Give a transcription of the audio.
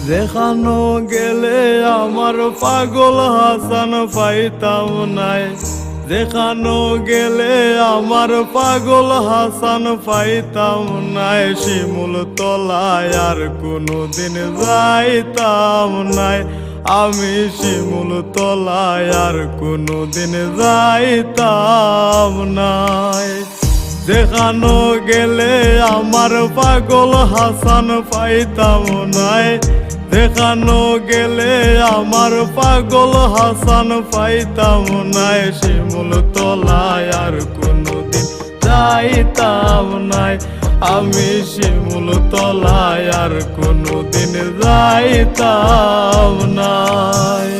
যেখানো গেলে আমার পাগল হাসান পাইতাম নাই, যেখানো গেলে আমার পাগল হাসান পাইতাম নাই। শিমুল তলায় আর কোনোদিন যাইতাম নাই, আমি শিমুল তলায় আর কোনোদিন যাইতাম নাই। যেখানো গেলে আমার পাগল হাসান পাইতাম নাই, যেখানো গেলে আমার পাগল হাসান পাইতাম নাই। শিমুল তলায় আর কোনোদিন যাইতাম নাই, আমি শিমুল তলায় আর কোনোদিন যাইতাম নাই।